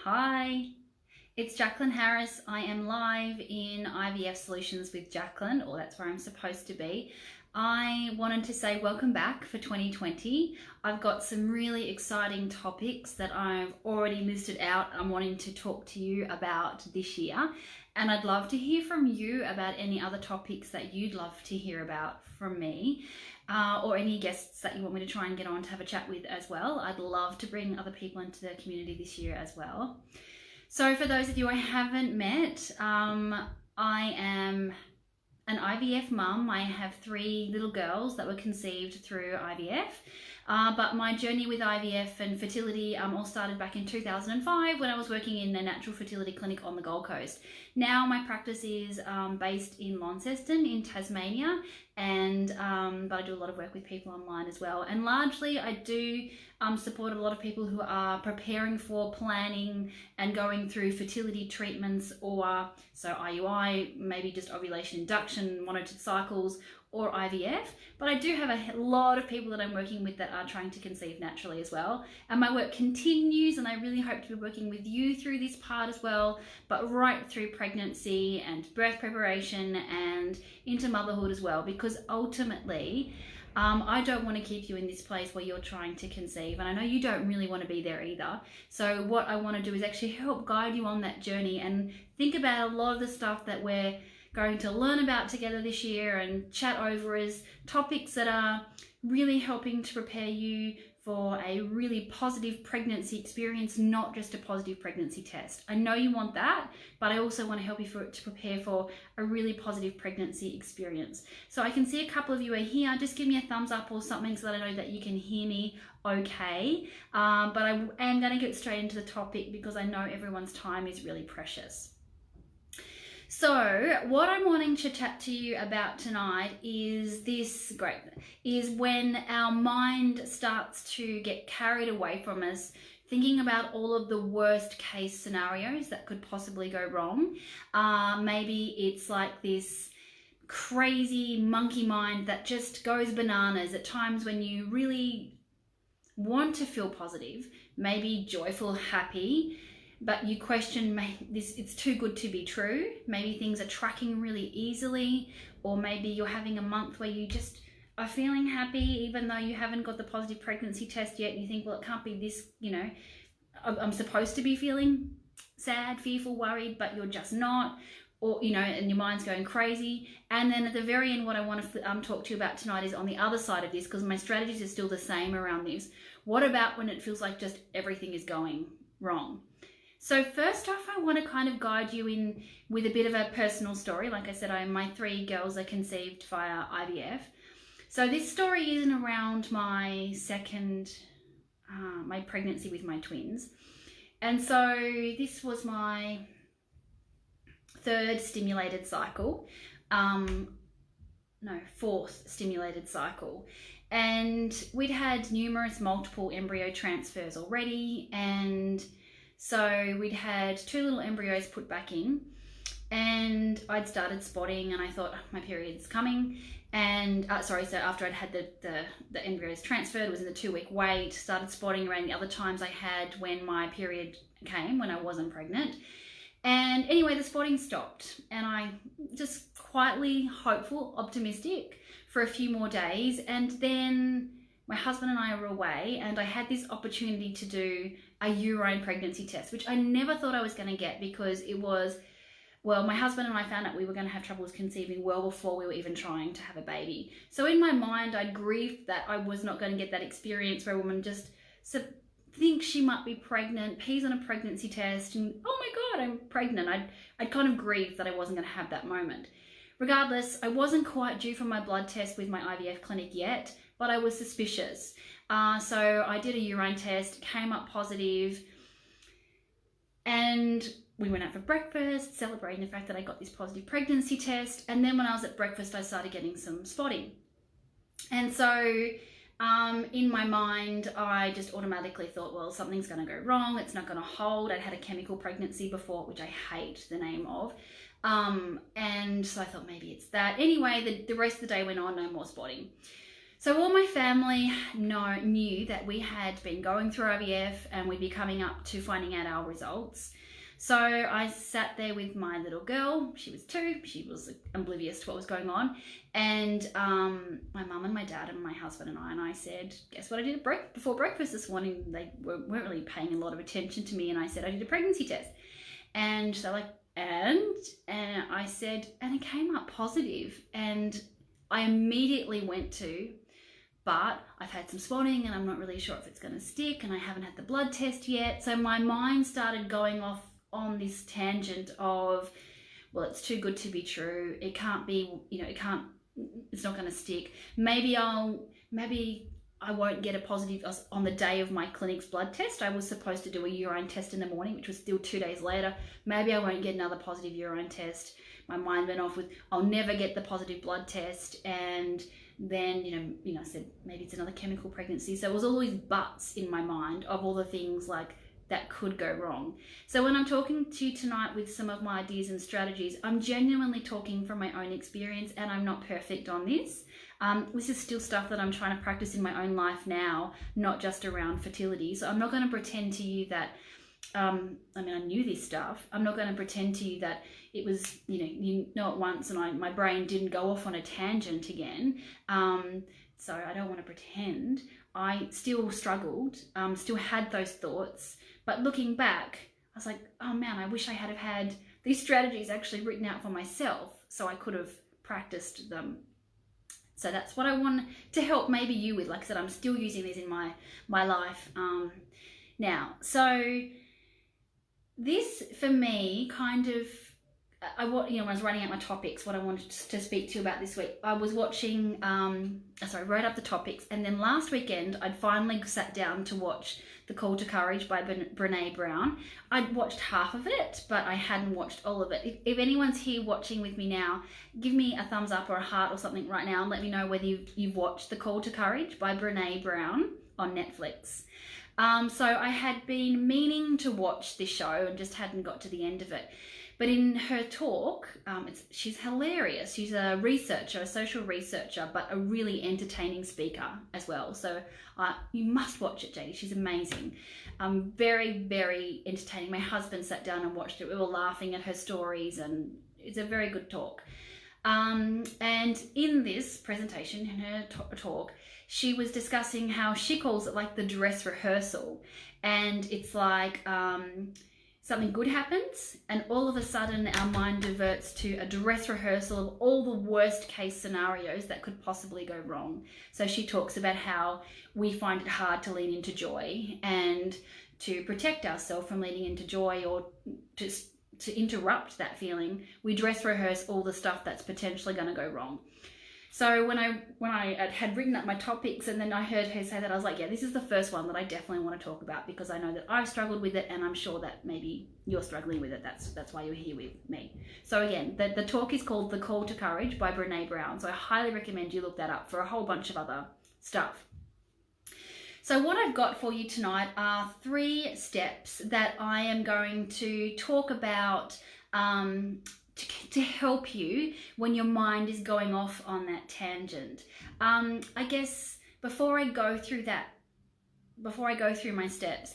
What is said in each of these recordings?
Hi, it's Jacqueline Harris. I am live in IVF Solutions with Jacqueline, or that's where I'm supposed to be. I wanted to say welcome back for 2020. I've got some really exciting topics that I've already listed out I'm wanting to talk to you about this year. And I'd love to hear from you about any other topics that you'd love to hear about from me. Or any guests that you want me to try and get on to have a chat with as well. I'd love to bring other people into the community this year as well. So for those of you I haven't met, I am an IVF mum. I have 3 little girls that were conceived through IVF. But my journey with IVF and fertility all started back in 2005 when I was working in a natural fertility clinic on the Gold Coast. Now my practice is based in Launceston in Tasmania, and but I do a lot of work with people online as well. And largely I do support a lot of people who are preparing for, planning and going through fertility treatments, or so IUI, maybe just ovulation induction, monitored cycles, or IVF. But I do have a lot of people that I'm working with that are trying to conceive naturally as well. And my work continues, and I really hope to be working with you through this part as well, but right through pregnancy and birth preparation and into motherhood as well, because ultimately I don't want to keep you in this place where you're trying to conceive, and I know you don't really want to be there either. So what I want to do is actually help guide you on that journey and think about a lot of the stuff that we're going to learn about together this year and chat over as topics that are really helping to prepare you for a really positive pregnancy experience, not just a positive pregnancy test. I know you want that, but I also want to help you to prepare for a really positive pregnancy experience. So I can see a couple of you are here. Just give me a thumbs up or something so that I know that you can hear me okay. But I am going to get straight into the topic because I know everyone's time is really precious. So what I'm wanting to chat to you about tonight is when our mind starts to get carried away from us, thinking about all of the worst case scenarios that could possibly go wrong. Maybe it's like this crazy monkey mind that just goes bananas at times when you really want to feel positive, maybe joyful, happy, but you question it's too good to be true. Maybe things are tracking really easily, or maybe you're having a month where you just are feeling happy even though you haven't got the positive pregnancy test yet, and you think, well, it can't be this, I'm supposed to be feeling sad, fearful, worried, but you're just not, or and your mind's going crazy. And then at the very end, what I want to talk to you about tonight is on the other side of this, because my strategies are still the same around this. What about when it feels like just everything is going wrong? So first off, I want to kind of guide you in with a bit of a personal story. Like I said, my 3 girls are conceived via IVF. So this story isn't around my my pregnancy with my twins. And so this was my 3rd stimulated cycle. 4th stimulated cycle. And we'd had multiple embryo transfers already, and so we'd had 2 little embryos put back in, and I'd started spotting, and I thought, my period's coming. And so after I'd had the embryos transferred, it was in the 2-week wait, started spotting around the other times I had when my period came, when I wasn't pregnant. And anyway, the spotting stopped, and I just quietly hopeful, optimistic for a few more days. And then my husband and I were away, and I had this opportunity to do a urine pregnancy test, which I never thought I was going to get, because it was, well, my husband and I found out we were going to have troubles conceiving well before we were even trying to have a baby. So in my mind, I'd grieved that I was not going to get that experience where a woman just thinks she might be pregnant, pees on a pregnancy test, and oh my God, I'm pregnant. I'd kind of grieved that I wasn't going to have that moment. Regardless, I wasn't quite due for my blood test with my IVF clinic yet, but I was suspicious. So I did a urine test, came up positive, and we went out for breakfast, celebrating the fact that I got this positive pregnancy test. And then when I was at breakfast, I started getting some spotting. And so in my mind, I just automatically thought, well, something's going to go wrong. It's not going to hold. I'd had a chemical pregnancy before, which I hate the name of. And so I thought maybe it's that. Anyway, the rest of the day went on, no more spotting. So all my family knew that we had been going through IVF and we'd be coming up to finding out our results. So I sat there with my little girl. She was 2. She was oblivious to what was going on. And my mum and my dad and my husband and I said, guess what I did before breakfast this morning? They weren't really paying a lot of attention to me. And I said, I did a pregnancy test. And they're like, and I said, and it came up positive. And I immediately went to, but I've had some spotting and I'm not really sure if it's going to stick and I haven't had the blood test yet. So my mind started going off on this tangent of, well, it's too good to be true. It can't be, it's not going to stick. Maybe I won't get a positive on the day of my clinic's blood test. I was supposed to do a urine test in the morning, which was still 2 days later. Maybe I won't get another positive urine test. My mind went off with, I'll never get the positive blood test. And then, I said, maybe it's another chemical pregnancy. So it was all these buts in my mind of all the things like that could go wrong. So when I'm talking to you tonight with some of my ideas and strategies, I'm genuinely talking from my own experience, and I'm not perfect on this. This is still stuff that I'm trying to practice in my own life now, not just around fertility. So I'm not going to pretend to you that, I knew this stuff. I'm not going to pretend to you that it was, you know it once and my brain didn't go off on a tangent again. So I don't want to pretend. I still struggled, still had those thoughts. But looking back, I was like, oh man, I wish I had had these strategies actually written out for myself so I could have practiced them. So that's what I want to help maybe you with. Like I said, I'm still using these in my life now. So this for me kind of, when I was writing out my topics, what I wanted to speak to you about this week, I was watching, wrote up the topics, and then last weekend I'd finally sat down to watch The Call to Courage by Brené Brown. I'd watched half of it, but I hadn't watched all of it. If anyone's here watching with me now, give me a thumbs up or a heart or something right now and let me know whether you've watched The Call to Courage by Brené Brown on Netflix. So I had been meaning to watch this show and just hadn't got to the end of it. But in her talk, she's hilarious. She's a researcher, a social researcher, but a really entertaining speaker as well. So you must watch it, JD. She's amazing. Very, very entertaining. My husband sat down and watched it. We were laughing at her stories, and it's a very good talk. And in this presentation, in her talk, she was discussing how she calls it like the dress rehearsal. And it's like something good happens and all of a sudden our mind diverts to a dress rehearsal of all the worst case scenarios that could possibly go wrong. So she talks about how we find it hard to lean into joy, and to protect ourselves from leaning into joy or to interrupt that feeling, we dress rehearse all the stuff that's potentially going to go wrong. So when I had written up my topics and then I heard her say that, I was like, yeah, this is the first one that I definitely want to talk about, because I know that I've struggled with it and I'm sure that maybe you're struggling with it. That's why you're here with me. So again, the talk is called The Call to Courage by Brené Brown. So I highly recommend you look that up for a whole bunch of other stuff. So what I've got for you tonight are 3 steps that I am going to talk about to help you when your mind is going off on that tangent. I guess before I go through my steps,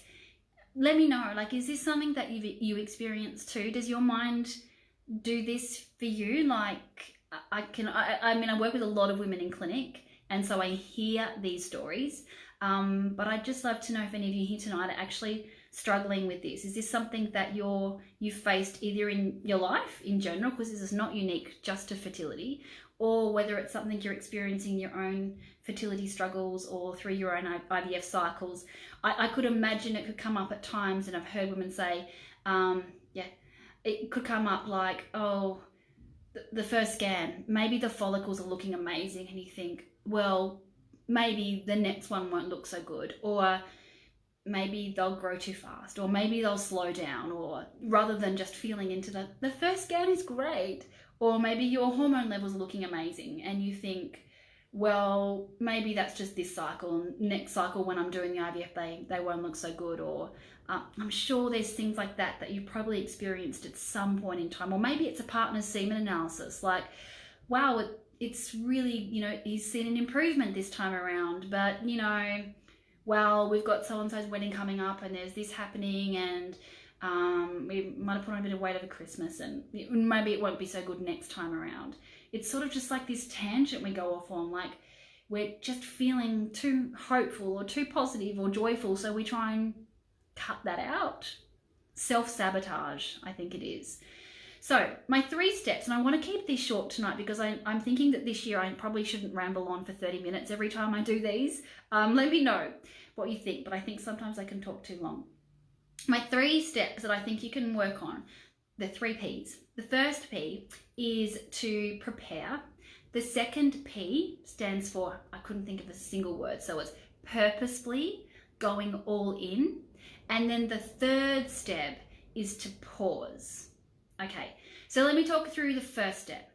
let me know, like, is this something that you experience too? Does your mind do this for you? Like, I work with a lot of women in clinic, and so I hear these stories. But I'd just love to know if any of you here tonight are actually struggling with this. Is this something that you've faced either in your life in general, because this is not unique just to fertility, or whether it's something you're experiencing your own fertility struggles or through your own IVF cycles. I could imagine it could come up at times, and I've heard women say, it could come up like, oh, the first scan, maybe the follicles are looking amazing, and you think, well, maybe the next one won't look so good, or maybe they'll grow too fast, or maybe they'll slow down, or rather than just feeling into the first scan is great, or maybe your hormone levels are looking amazing and you think, well, maybe that's just this cycle, and next cycle when I'm doing the IVF they won't look so good. Or I'm sure there's things like that you probably experienced at some point in time, or maybe it's a partner's semen analysis, like, wow, it's really, you know, he's seen an improvement this time around, but, you know, well, we've got so-and-so's wedding coming up and there's this happening, and we might have put on a bit of weight over Christmas, and maybe it won't be so good next time around. It's sort of just like this tangent we go off on, like we're just feeling too hopeful or too positive or joyful, so we try and cut that out. Self-sabotage, I think it is. So my 3 steps, and I want to keep this short tonight because I'm thinking that this year I probably shouldn't ramble on for 30 minutes every time I do these. Let me know what you think, but I think sometimes I can talk too long. My 3 steps that I think you can work on, the 3 Ps. The first P is to prepare. The second P stands for, I couldn't think of a single word, so it's purposefully going all in. And then the third step is to pause. Okay, so let me talk through the first step.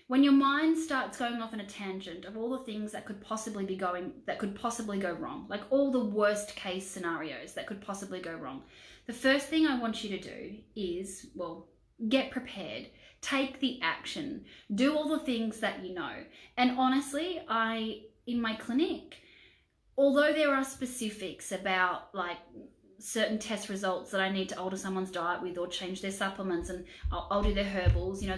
When your mind starts going off on a tangent of all the things that could possibly go wrong, like all the worst case scenarios that could possibly go wrong, the first thing I want you to do is, well, get prepared, take the action, do all the things that you know. And honestly, in my clinic, although there are specifics about like certain test results that I need to alter someone's diet with or change their supplements, and I'll do their herbals, you know,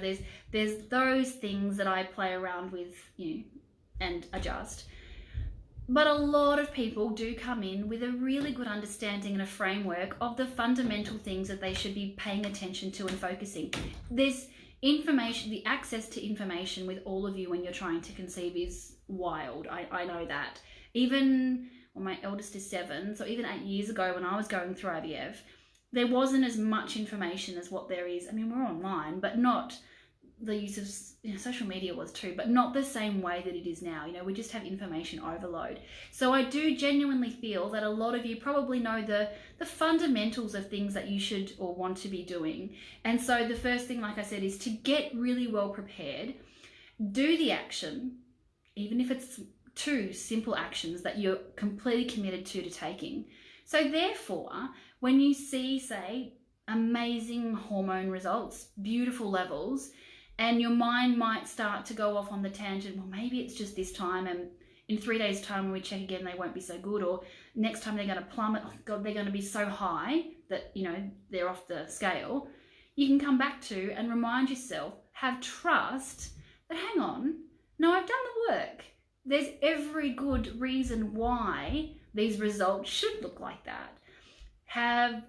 there's those things that I play around with, you know, and adjust. But a lot of people do come in with a really good understanding and a framework of the fundamental things that they should be paying attention to and focusing. There's information, the access to information with all of you when you're trying to conceive is wild. I know that. Even, well, my eldest is 7, so even 8 years ago when I was going through IVF, there wasn't as much information as what there is. I mean, we're online, but not the use of, you know, social media was too, but not the same way that it is now. You know, we just have information overload. So I do genuinely feel that a lot of you probably know the fundamentals of things that you should or want to be doing. And so the first thing, like I said, is to get really well prepared, do the action, even if it's 2 simple actions that you're completely committed to taking. So therefore, when you see, say, amazing hormone results, beautiful levels, and your mind might start to go off on the tangent, well, maybe it's just this time, and in 3 days' time when we check again, they won't be so good, or next time they're going to plummet, oh God, they're going to be so high that, you know, they're off the scale. You can come back to and remind yourself, have trust that, hang on, no, I've done the work. There's every good reason why these results should look like that. Have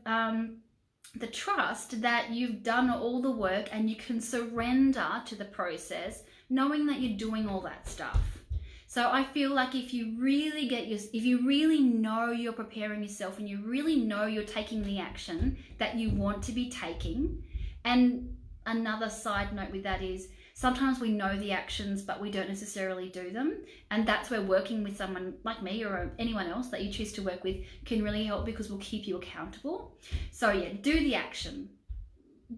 the trust that you've done all the work and you can surrender to the process, knowing that you're doing all that stuff. So I feel like if you really know you're preparing yourself and you really know you're taking the action that you want to be taking, and another side note with that is, sometimes we know the actions, but we don't necessarily do them. And that's where working with someone like me or anyone else that you choose to work with can really help, because we'll keep you accountable. So yeah, do the action.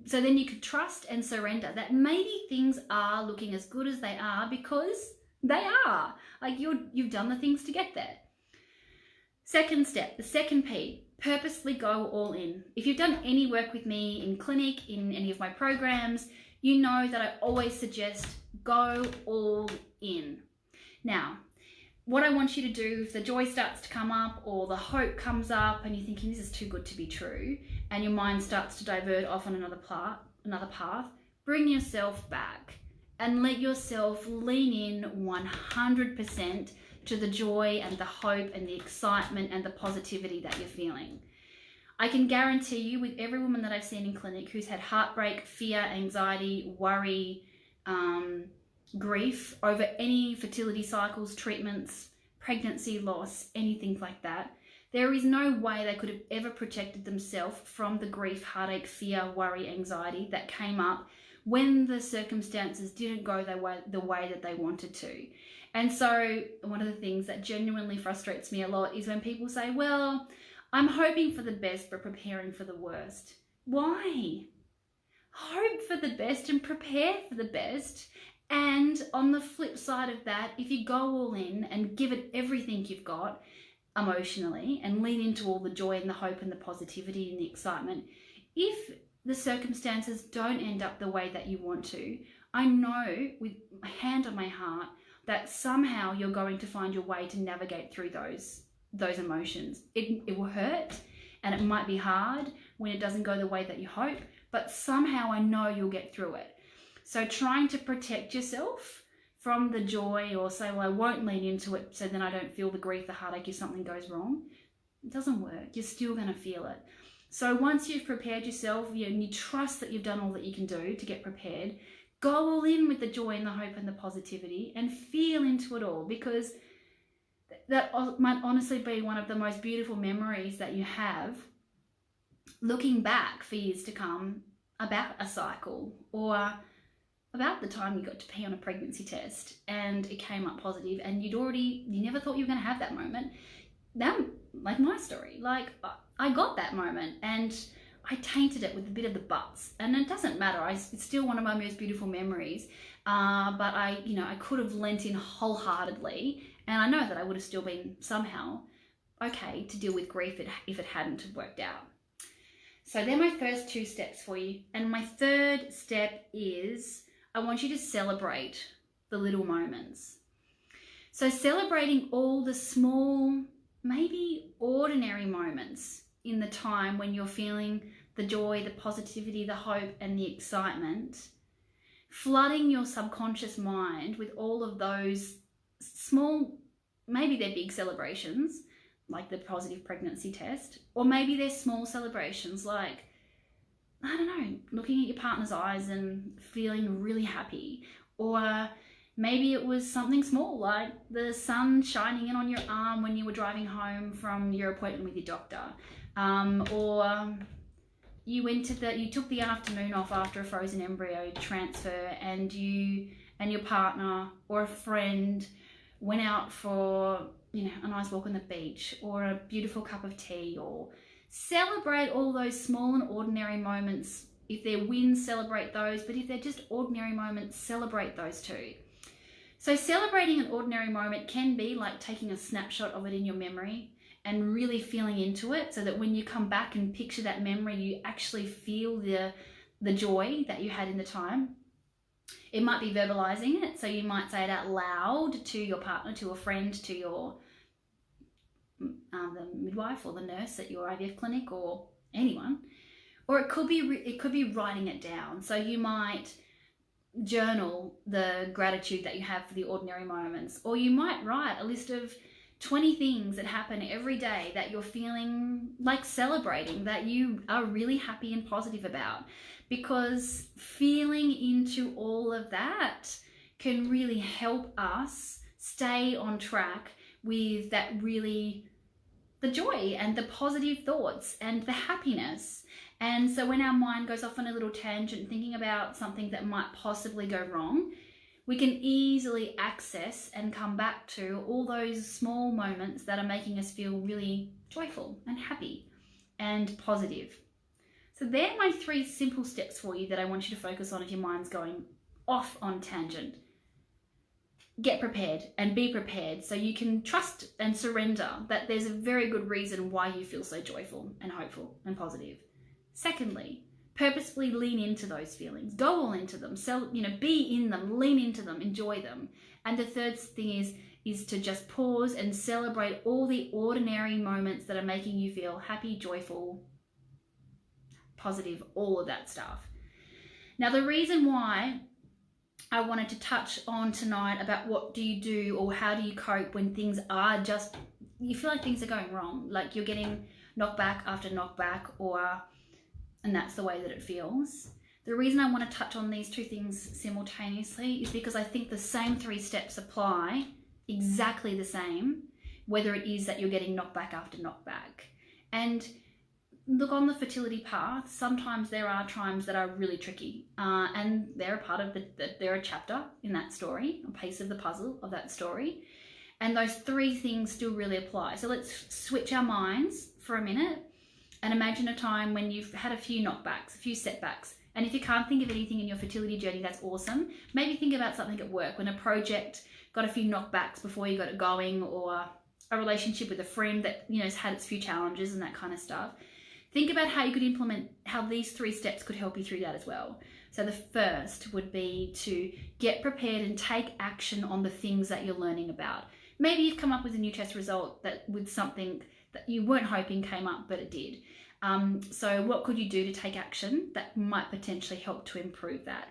So then you could trust and surrender that maybe things are looking as good as they are because they are. Like you've done the things to get there. Second step, the second P, purposely go all in. If you've done any work with me in clinic, in any of my programs, you know that I always suggest go all in. Now, what I want you to do, if the joy starts to come up or the hope comes up and you're thinking this is too good to be true, and your mind starts to divert off on another path, bring yourself back and let yourself lean in 100% to the joy and the hope and the excitement and the positivity that you're feeling. I can guarantee you, with every woman that I've seen in clinic who's had heartbreak, fear, anxiety, worry, grief over any fertility cycles, treatments, pregnancy loss, anything like that, there is no way they could have ever protected themselves from the grief, heartache, fear, worry, anxiety that came up when the circumstances didn't go the way that they wanted to. And so one of the things that genuinely frustrates me a lot is when people say, well, I'm hoping for the best but preparing for the worst. Why? Hope for the best and prepare for the best. And on the flip side of that, if you go all in and give it everything you've got emotionally and lean into all the joy and the hope and the positivity and the excitement, if the circumstances don't end up the way that you want to, I know with my hand on my heart that somehow you're going to find your way to navigate through those emotions. It will hurt and it might be hard when it doesn't go the way that you hope, but somehow I know you'll get through it. So trying to protect yourself from the joy, or say, well, I won't lean into it so then I don't feel the grief, the heartache if something goes wrong, it doesn't work. You're still going to feel it. So once you've prepared yourself, and you trust that you've done all that you can do to get prepared, go all in with the joy and the hope and the positivity and feel into it all, because that might honestly be one of the most beautiful memories that you have looking back for years to come about a cycle, or about the time you got to pee on a pregnancy test and it came up positive and you never thought you were going to have that moment. That, like my story, like I got that moment and I tainted it with a bit of the buts, and it doesn't matter. It's still one of my most beautiful memories. But I could have lent in wholeheartedly, and I know that I would have still been somehow okay to deal with grief if it hadn't have worked out. So they're my first 2 steps for you. And my third step is I want you to celebrate the little moments. So celebrating all the small, maybe ordinary moments in the time when you're feeling the joy, the positivity, the hope, and the excitement, flooding your subconscious mind with all of those small, maybe they're big celebrations, like the positive pregnancy test, or maybe they're small celebrations like, I don't know, looking at your partner's eyes and feeling really happy, or maybe it was something small like the sun shining in on your arm when you were driving home from your appointment with your doctor, or you took the afternoon off after a frozen embryo transfer, and you and your partner or a friend went out for a nice walk on the beach or a beautiful cup of tea. Or celebrate all those small and ordinary moments. If they're wins, celebrate those, but if they're just ordinary moments, celebrate those too. So celebrating an ordinary moment can be like taking a snapshot of it in your memory and really feeling into it, so that when you come back and picture that memory, you actually feel the joy that you had in the time. It might be verbalizing it, so you might say it out loud to your partner, to a friend, to your the midwife or the nurse at your IVF clinic, or anyone. Or it could be writing it down. So you might journal the gratitude that you have for the ordinary moments, or you might write a list of 20 things that happen every day that you're feeling like celebrating, that you are really happy and positive about, because feeling into all of that can really help us stay on track with the joy and the positive thoughts and the happiness. And so when our mind goes off on a little tangent thinking about something that might possibly go wrong, we can easily access and come back to all those small moments that are making us feel really joyful and happy and positive. So they're my 3 simple steps for you that I want you to focus on if your mind's going off on tangent. Get prepared and be prepared, so you can trust and surrender that there's a very good reason why you feel so joyful and hopeful and positive. Secondly, purposefully lean into those feelings. Go all into them. Be in them, lean into them, enjoy them. And the third thing is to just pause and celebrate all the ordinary moments that are making you feel happy, joyful, positive, all of that stuff. Now, the reason why I wanted to touch on tonight about what do you do or how do you cope when things are just, you feel like things are going wrong, like you're getting knockback after knockback, and that's the way that it feels. The reason I want to touch on these 2 things simultaneously is because I think the same 3 steps apply exactly the same, whether it is that you're getting knockback after knockback. And look, on the fertility path, sometimes there are times that are really tricky, and they're a part of they're a chapter in that story, a piece of the puzzle of that story. And those 3 things still really apply. So let's switch our minds for a minute and imagine a time when you've had a few knockbacks, a few setbacks. And if you can't think of anything in your fertility journey, that's awesome. Maybe think about something at work, when a project got a few knockbacks before you got it going, or a relationship with a friend that has had its few challenges and that kind of stuff. Think about how you could implement, how these 3 steps could help you through that as well. So the first would be to get prepared and take action on the things that you're learning about. Maybe you've come up with a new test result that with something that you weren't hoping came up, but it did. So what could you do to take action that might potentially help to improve that?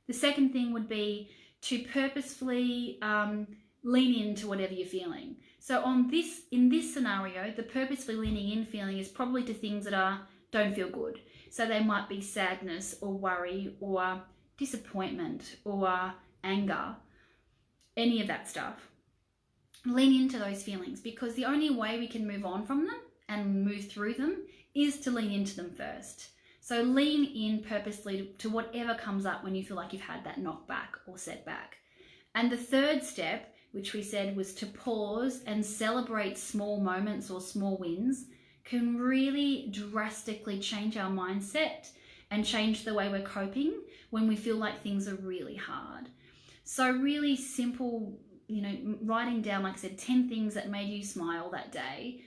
The second thing would be to purposefully lean into whatever you're feeling. So in this scenario, the purposefully leaning in feeling is probably to things that don't feel good. So they might be sadness or worry or disappointment or anger, any of that stuff. Lean into those feelings, because the only way we can move on from them and move through them is to lean into them first. So lean in purposely to whatever comes up when you feel like you've had that knockback or setback. And the third step, which we said was to pause and celebrate small moments or small wins, can really drastically change our mindset and change the way we're coping when we feel like things are really hard. So really simple, writing down, like I said, 10 things that made you smile that day.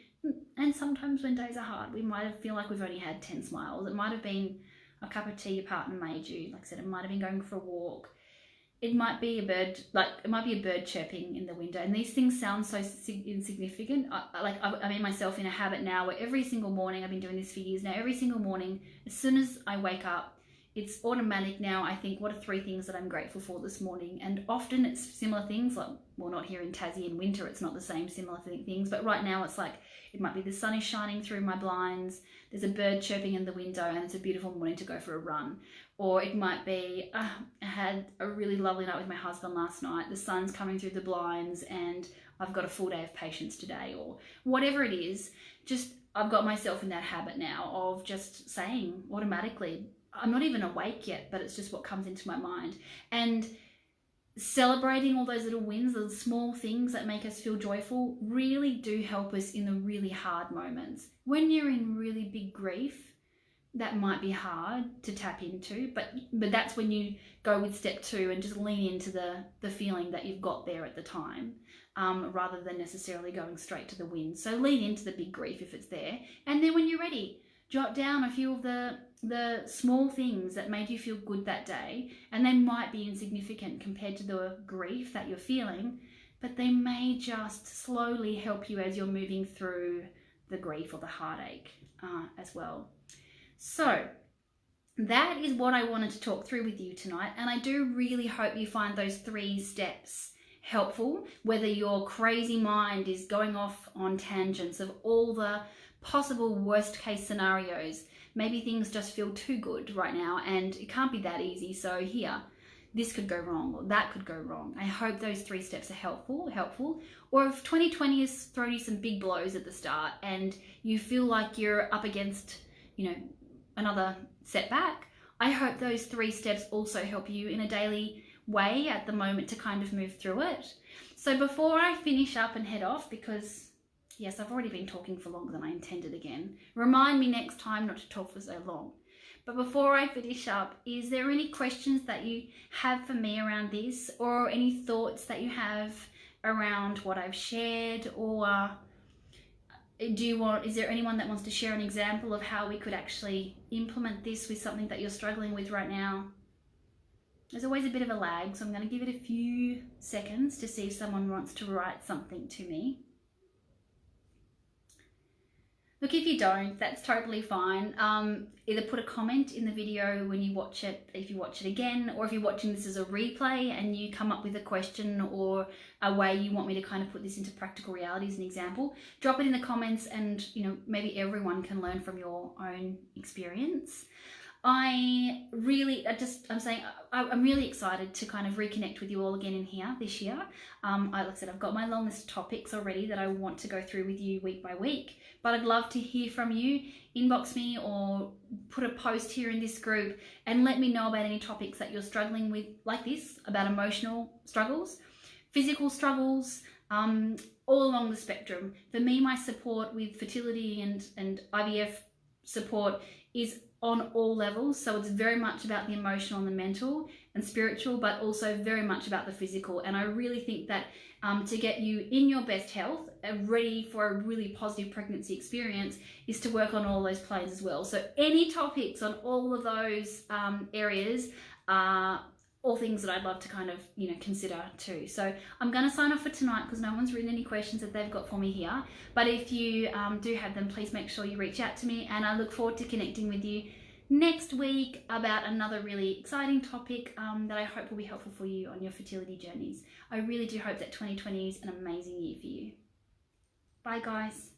And sometimes when days are hard, we might feel like we've only had 10 smiles. It might have been a cup of tea your partner made you. Like I said, it might have been going for a walk. It might be a bird chirping in the window. And these things sound so insignificant. I'm in myself in a habit now where every single morning, I've been doing this for years now, every single morning, as soon as I wake up, it's automatic now. I think, what are 3 things that I'm grateful for this morning? And often it's similar things, like, well, not here in Tassie in winter, it's not the same similar things, but right now it's like, it might be the sun is shining through my blinds, there's a bird chirping in the window, and it's a beautiful morning to go for a run. Or it might be, I had a really lovely night with my husband last night, the sun's coming through the blinds, and I've got a full day of patience today, or whatever it is. Just, I've got myself in that habit now of just saying automatically, I'm not even awake yet, but it's just what comes into my mind. And celebrating all those little wins, those small things that make us feel joyful, really do help us in the really hard moments. When you're in really big grief, that might be hard to tap into, but that's when you go with step 2 and just lean into the feeling that you've got there at the time, rather than necessarily going straight to the win. So lean into the big grief if it's there. And then when you're ready, jot down a few of the small things that made you feel good that day, and they might be insignificant compared to the grief that you're feeling, but they may just slowly help you as you're moving through the grief or the heartache as well. So that is what I wanted to talk through with you tonight, and I do really hope you find those 3 steps helpful, whether your crazy mind is going off on tangents of all the possible worst case scenarios. Maybe things just feel too good right now and it can't be that easy. So here, this could go wrong or that could go wrong. I hope those 3 steps are helpful. Or if 2020 has thrown you some big blows at the start and you feel like you're up against, another setback, I hope those 3 steps also help you in a daily way at the moment to kind of move through it. So before I finish up and head off, because yes, I've already been talking for longer than I intended again. Remind me next time not to talk for so long. But before I finish up, is there any questions that you have for me around this, or any thoughts that you have around what I've shared, or is there anyone that wants to share an example of how we could actually implement this with something that you're struggling with right now? There's always a bit of a lag, so I'm going to give it a few seconds to see if someone wants to write something to me. Look, if you don't, that's totally fine. Either put a comment in the video when you watch it, if you watch it again, or if you're watching this as a replay and you come up with a question or a way you want me to kind of put this into practical reality as an example, drop it in the comments, and maybe everyone can learn from your own experience. I'm really excited to kind of reconnect with you all again in here this year. Like I said, I've got my longest topics already that I want to go through with you week by week, but I'd love to hear from you. Inbox me or put a post here in this group and let me know about any topics that you're struggling with, like this, about emotional struggles, physical struggles, all along the spectrum. For me, my support with fertility and IVF support is on all levels. So it's very much about the emotional and the mental and spiritual, but also very much about the physical. And I really think that to get you in your best health and ready for a really positive pregnancy experience is to work on all those planes as well. So any topics on all of those areas are all things that I'd love to kind of, consider too. So I'm going to sign off for tonight because no one's written any questions that they've got for me here. But if you do have them, please make sure you reach out to me, and I look forward to connecting with you next week about another really exciting topic that I hope will be helpful for you on your fertility journeys. I really do hope that 2020 is an amazing year for you. Bye guys.